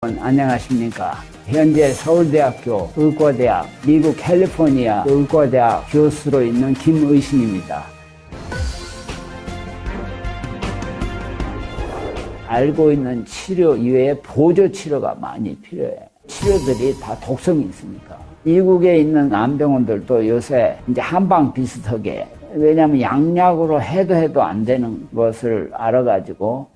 안녕하십니까. 현재 서울대학교 의과대학, 미국 캘리포니아 의과대학 교수로 있는 김의신입니다. 알고 있는 치료 이외에 보조 치료가 많이 필요해요. 치료들이 다 독성이 있으니까. 미국에 있는 암병원들도 요새 이제 한방 비슷하게, 왜냐하면 약약으로 해도 안 되는 것을 알아가지고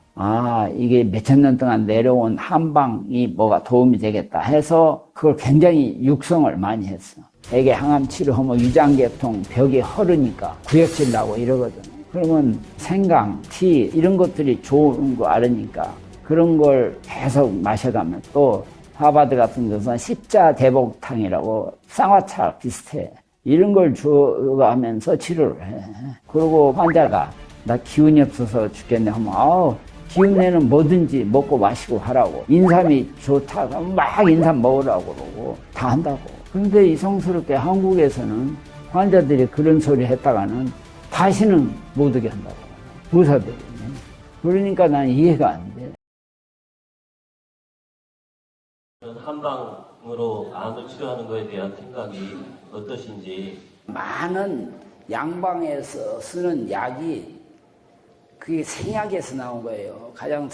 이게 몇천 년 동안 내려온 한방이 뭐가 도움이 되겠다 해서 그걸 굉장히 육성을 많이 했어. 애기 항암 치료하면 위장계통 벽이 허르니까 구역질 나고 이러거든. 그러면 생강, 티 이런 것들이 좋은 거 알으니까 그런 걸 계속 마셔가면, 또 하버드 같은 데서는 십자대복탕이라고 쌍화차 비슷해. 이런 걸 주어가면서 치료를 해. 그리고 환자가 나 기운이 없어서 죽겠네 하면 기운내는 뭐든지 먹고 마시고 하라고. 인삼이 좋다 그러면 막 인삼 먹으라고 그러고 다 한다고. 그런데 이성스럽게 한국에서는 환자들이 그런 소리 했다가는 다시는 못 오게 한다고. 의사들이. 그러니까 난 이해가 안 돼. 한방으로 암을 치료하는 것에 대한 생각이 어떠신지. 많은 양방에서 쓰는 약이 그게 생약에서 나온 거예요. 가장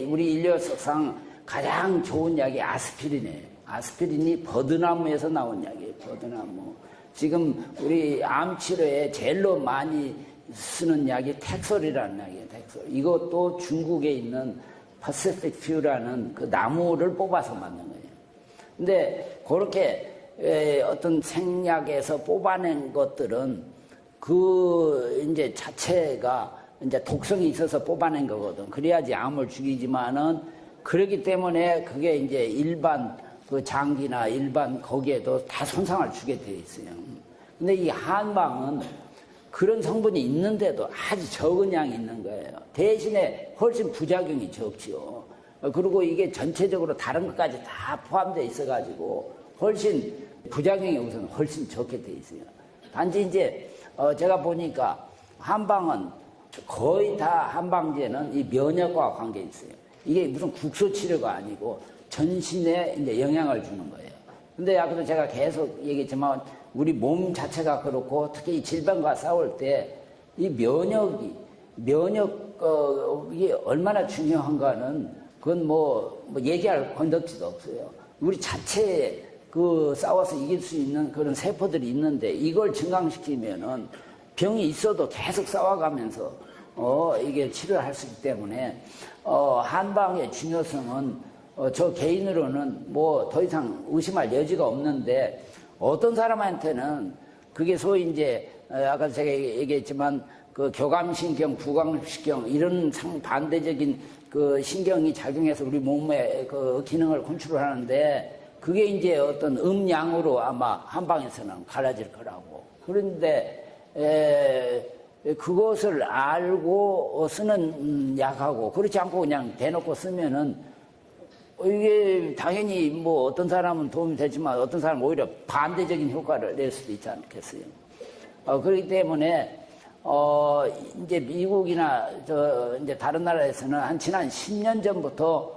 우리 인류학상 가장 좋은 약이 아스피린이에요. 아스피린이 버드나무에서 나온 약이에요. 버드나무. 지금 우리 암 치료에 제일로 많이 쓰는 약이 텍솔이라는 약이에요. 텍솔. 이것도 중국에 있는 퍼시픽 퓨라는 그 나무를 뽑아서 만든 거예요. 근데 그렇게 어떤 생약에서 뽑아낸 것들은 그 이제 자체가 이제 독성이 있어서 뽑아낸 거거든. 그래야지 암을 죽이지만은, 그렇기 때문에 그게 이제 일반 그 장기나 일반 거기에도 다 손상을 주게 돼 있어요. 근데 이 한방은 그런 성분이 있는데도 아주 적은 양이 있는 거예요. 대신에 훨씬 부작용이 적지요. 그리고 이게 전체적으로 다른 것까지 다 포함되어 있어가지고 훨씬 부작용이 우선 훨씬 적게 돼 있어요. 단지 이제 제가 보니까 한방은 거의 다 한방제는 이 면역과 관계 있어요. 이게 무슨 국소 치료가 아니고 전신에 이제 영향을 주는 거예요. 근데 아까도 제가 계속 얘기했지만 우리 몸 자체가 그렇고 특히 이 질병과 싸울 때 이 면역이 얼마나 중요한가는 그건 뭐 얘기할 건덕지도 없어요. 우리 자체에 그 싸워서 이길 수 있는 그런 세포들이 있는데 이걸 증강시키면은 병이 있어도 계속 싸워가면서 이게 치료를 할 수 있기 때문에 한방의 중요성은 저 개인으로는 뭐 더 이상 의심할 여지가 없는데, 어떤 사람한테는 그게 소위 이제 아까 제가 얘기했지만 그 교감신경, 부감신경 이런 상반대적인 그 신경이 작용해서 우리 몸의 그 기능을 컨트롤하는데, 그게 이제 어떤 음양으로 아마 한방에서는 갈라질 거라고. 그런데 그것을 알고 쓰는 약하고 그렇지 않고 그냥 대놓고 쓰면은 이게 당연히 뭐 어떤 사람은 도움이 되지만 어떤 사람은 오히려 반대적인 효과를 낼 수도 있지 않겠어요. 그렇기 때문에 이제 미국이나 이제 다른 나라에서는 한 지난 10년 전부터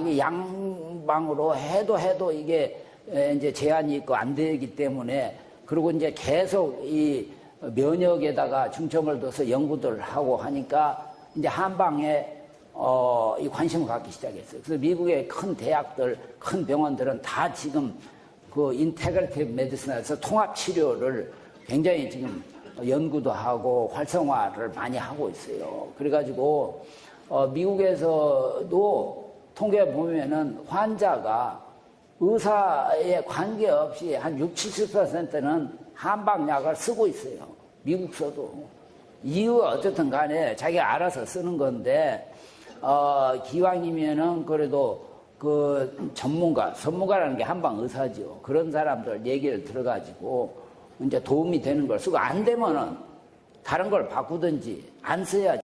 이게 양방으로 해도 이게 이제 제한이 있고 안 되기 때문에, 그리고 이제 계속 이 면역에다가 중점을 둬서 연구들 하고 하니까 이제 한방에 이 관심을 갖기 시작했어요. 그래서 미국의 큰 대학들, 큰 병원들은 다 지금 그 인테그레이티브 메디슨에서 통합 치료를 굉장히 지금 연구도 하고 활성화를 많이 하고 있어요. 그래가지고 미국에서도 통계 보면은 환자가 의사에 관계없이 한 60-70%는 한방약을 쓰고 있어요. 미국서도. 이유가 어쨌든 간에 자기가 알아서 쓰는 건데, 기왕이면은 그래도 그 전문가라는 게 한방 의사죠. 그런 사람들 얘기를 들어가지고 이제 도움이 되는 걸 쓰고, 안 되면은 다른 걸 바꾸든지 안 써야지.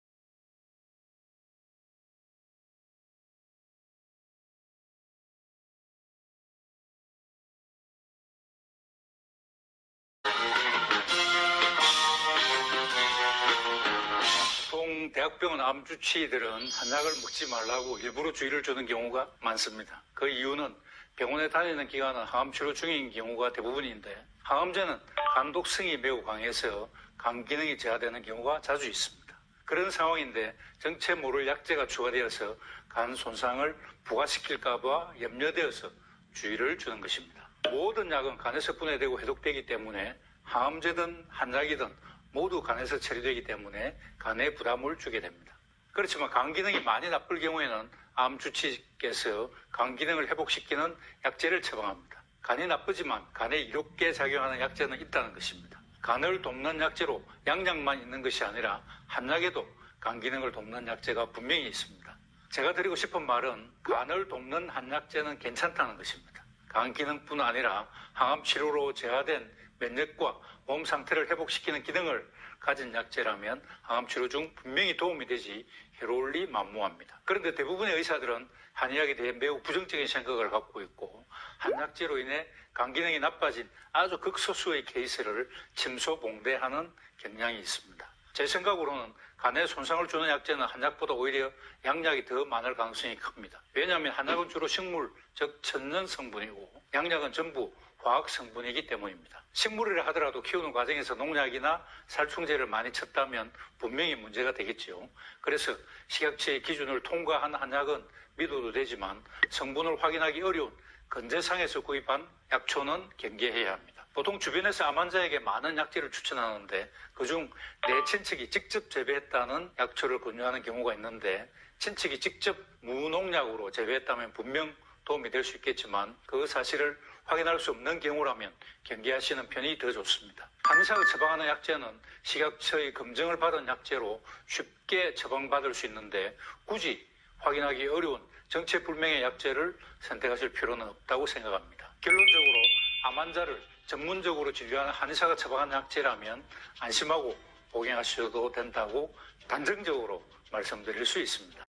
동 보통 대학병원 암 주치의들은 한약을 먹지 말라고 일부러 주의를 주는 경우가 많습니다. 그 이유는 병원에 다니는 기간은 항암 치료 중인 경우가 대부분인데 항암제는 간 독성이 매우 강해서 간 기능이 저하되는 경우가 자주 있습니다. 그런 상황인데 정체 모를 약제가 추가되어서 간 손상을 부과시킬까 봐 염려되어서 주의를 주는 것입니다. 모든 약은 간에서 분해되고 해독되기 때문에 항암제든 한약이든 모두 간에서 처리되기 때문에 간에 부담을 주게 됩니다. 그렇지만 간 기능이 많이 나쁠 경우에는 암 주치의께서 간 기능을 회복시키는 약제를 처방합니다. 간이 나쁘지만 간에 이롭게 작용하는 약제는 있다는 것입니다. 간을 돕는 약제로 양약만 있는 것이 아니라 한약에도 간 기능을 돕는 약제가 분명히 있습니다. 제가 드리고 싶은 말은 간을 돕는 한약제는 괜찮다는 것입니다. 간 기능뿐 아니라 항암 치료로 저하된 면역과 몸 상태를 회복시키는 기능을 가진 약제라면 항암 치료 중 분명히 도움이 되지 해로울 리 만무합니다. 그런데 대부분의 의사들은 한의학에 대해 매우 부정적인 생각을 갖고 있고 한약제로 인해 간 기능이 나빠진 아주 극소수의 케이스를 침소봉대하는 경향이 있습니다. 제 생각으로는 간에 손상을 주는 약제는 한약보다 오히려 양약이 더 많을 가능성이 큽니다. 왜냐하면 한약은 주로 식물, 즉 천연 성분이고 양약은 전부 화학 성분이기 때문입니다. 식물이라 하더라도 키우는 과정에서 농약이나 살충제를 많이 쳤다면 분명히 문제가 되겠지요. 그래서 식약처의 기준을 통과한 한약은 믿어도 되지만 성분을 확인하기 어려운 건재상에서 구입한 약초는 경계해야 합니다. 보통 주변에서 암 환자에게 많은 약제를 추천하는데 그중 내 친척이 직접 재배했다는 약초를 권유하는 경우가 있는데 친척이 직접 무농약으로 재배했다면 분명 도움이 될 수 있겠지만 그 사실을 확인할 수 없는 경우라면 경계하시는 편이 더 좋습니다. 한의사가 처방하는 약제는 식약처의 검증을 받은 약제로 쉽게 처방받을 수 있는데 굳이 확인하기 어려운 정체불명의 약제를 선택하실 필요는 없다고 생각합니다. 결론적으로 암 환자를 전문적으로 진료하는 한의사가 처방한 약제라면 안심하고 복용하셔도 된다고 단정적으로 말씀드릴 수 있습니다.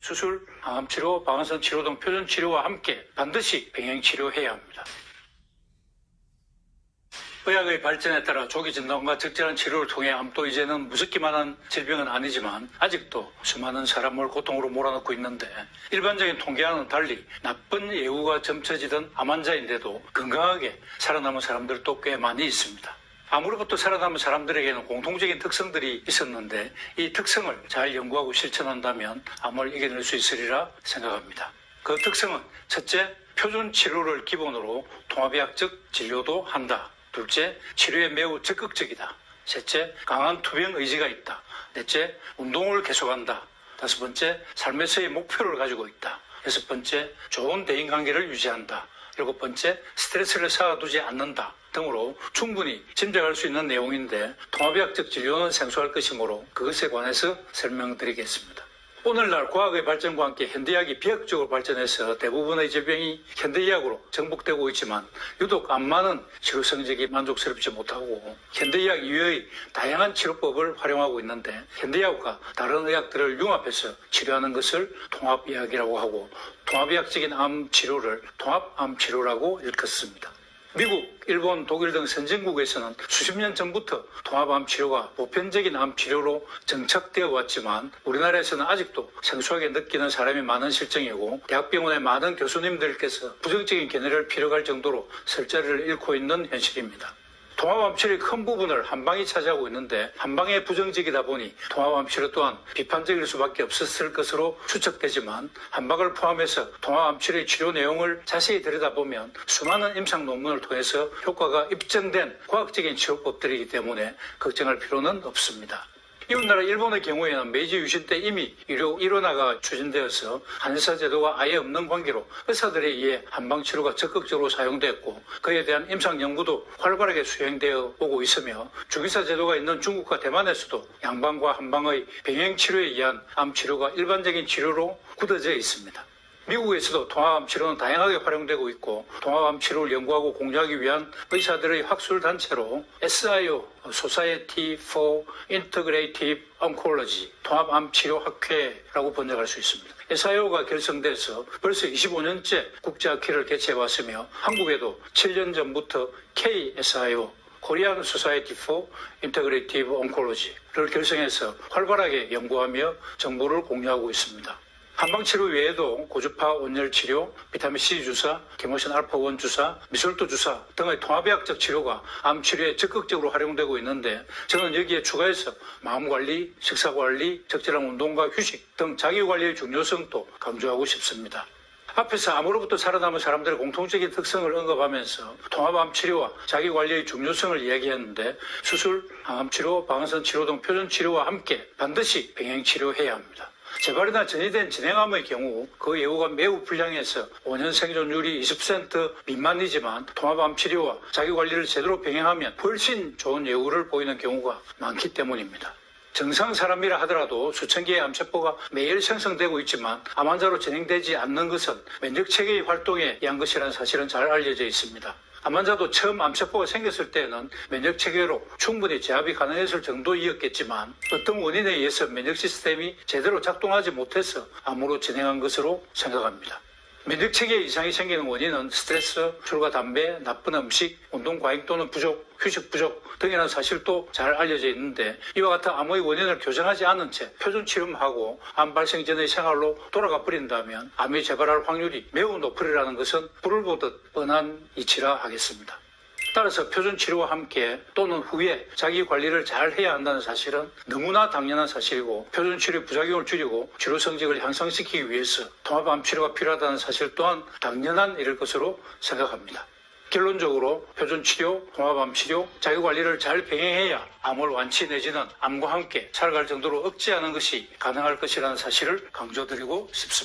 수술, 항암치료, 방사선 치료 등 표준치료와 함께 반드시 병행치료해야 합니다. 의학의 발전에 따라 조기 진단과 적절한 치료를 통해 암도 이제는 무섭기만한 질병은 아니지만 아직도 수많은 사람을 고통으로 몰아넣고 있는데 일반적인 통계와는 달리 나쁜 예후가 점쳐지던 암 환자인데도 건강하게 살아남은 사람들도 꽤 많이 있습니다. 암으로부터 살아남은 사람들에게는 공통적인 특성들이 있었는데 이 특성을 잘 연구하고 실천한다면 암을 이겨낼 수 있으리라 생각합니다. 그 특성은 첫째, 표준 치료를 기본으로 통합의학적 진료도 한다. 둘째, 치료에 매우 적극적이다. 셋째, 강한 투병 의지가 있다. 넷째, 운동을 계속한다. 다섯 번째, 삶에서의 목표를 가지고 있다. 여섯 번째, 좋은 대인관계를 유지한다. 일곱 번째, 스트레스를 쌓아두지 않는다 등으로 충분히 짐작할 수 있는 내용인데 통합의학적 진료는 생소할 것이므로 그것에 관해서 설명드리겠습니다. 오늘날 과학의 발전과 함께 현대의학이 비약적으로 발전해서 대부분의 질병이 현대의학으로 정복되고 있지만 유독 암만은 치료 성적이 만족스럽지 못하고 현대의학 이외의 다양한 치료법을 활용하고 있는데 현대의학과 다른 의학들을 융합해서 치료하는 것을 통합의학이라고 하고 통합의학적인 암 치료를 통합암 치료라고 일컫습니다. 미국, 일본, 독일 등 선진국에서는 수십 년 전부터 통합암 치료가 보편적인 암 치료로 정착되어 왔지만 우리나라에서는 아직도 생소하게 느끼는 사람이 많은 실정이고 대학병원의 많은 교수님들께서 부정적인 견해를 피력할 정도로 설자리를 잃고 있는 현실입니다. 통합암 치료의 큰 부분을 한방이 차지하고 있는데 한방에 부정적이다 보니 통합암 치료 또한 비판적일 수밖에 없었을 것으로 추측되지만 한방을 포함해서 통합암 치료의 치료 내용을 자세히 들여다보면 수많은 임상 논문을 통해서 효과가 입증된 과학적인 치료법들이기 때문에 걱정할 필요는 없습니다. 이웃나라 일본의 경우에는 메이지 유신 때 이미 의료 일원화가 추진되어서 한의사 제도가 아예 없는 관계로 의사들에 의해 한방치료가 적극적으로 사용됐고 그에 대한 임상 연구도 활발하게 수행되어 오고 있으며 주기사 제도가 있는 중국과 대만에서도 양방과 한방의 병행치료에 의한 암치료가 일반적인 치료로 굳어져 있습니다. 미국에서도 통합암 치료는 다양하게 활용되고 있고 통합암 치료를 연구하고 공유하기 위한 의사들의 학술단체로 SIO, Society for Integrative Oncology, 통합암 치료 학회라고 번역할 수 있습니다. SIO가 결성돼서 벌써 25년째 국제학회를 개최해왔으며 한국에도 7년 전부터 KSIO, 코리안 소사이티 포 인터그레이티브 온콜로지를 결성해서 활발하게 연구하며 정보를 공유하고 있습니다. 한방치료 외에도 고주파 온열치료, 비타민C 주사, 개모신 알파1 주사, 미솔도 주사 등의 통합의학적 치료가 암치료에 적극적으로 활용되고 있는데 저는 여기에 추가해서 마음관리, 식사관리, 적절한 운동과 휴식 등 자기관리의 중요성도 강조하고 싶습니다. 앞에서 암으로부터 살아남은 사람들의 공통적인 특성을 언급하면서 통합암치료와 자기관리의 중요성을 이야기했는데 수술, 항암치료, 방사선 치료 등 표준치료와 함께 반드시 병행치료해야 합니다. 재발이나 전이된 진행암의 경우 그 예후가 매우 불량해서 5년 생존율이 20% 미만이지만 통합암 치료와 자기관리를 제대로 병행하면 훨씬 좋은 예후를 보이는 경우가 많기 때문입니다. 정상 사람이라 하더라도 수천 개의 암세포가 매일 생성되고 있지만 암 환자로 진행되지 않는 것은 면역체계의 활동에 의한 것이라는 사실은 잘 알려져 있습니다. 암 환자도 처음 암세포가 생겼을 때는 면역체계로 충분히 제압이 가능했을 정도이었겠지만 어떤 원인에 의해서 면역 시스템이 제대로 작동하지 못해서 암으로 진행한 것으로 생각합니다. 면역체계에 이상이 생기는 원인은 스트레스, 술과 담배, 나쁜 음식, 운동 과잉 또는 부족, 휴식 부족 등이라는 사실도 잘 알려져 있는데 이와 같은 암의 원인을 교정하지 않은 채 표준치료하고 암 발생 전의 생활로 돌아가 버린다면 암이 재발할 확률이 매우 높으리라는 것은 불을 보듯 뻔한 이치라 하겠습니다. 따라서 표준치료와 함께 또는 후에 자기관리를 잘 해야 한다는 사실은 너무나 당연한 사실이고 표준치료의 부작용을 줄이고 치료 성적을 향상시키기 위해서 통합암치료가 필요하다는 사실 또한 당연한 일일 것으로 생각합니다. 결론적으로 표준치료, 통합암치료, 자기관리를 잘 병행해야 암을 완치 내지는 암과 함께 살아갈 정도로 억제하는 것이 가능할 것이라는 사실을 강조드리고 싶습니다.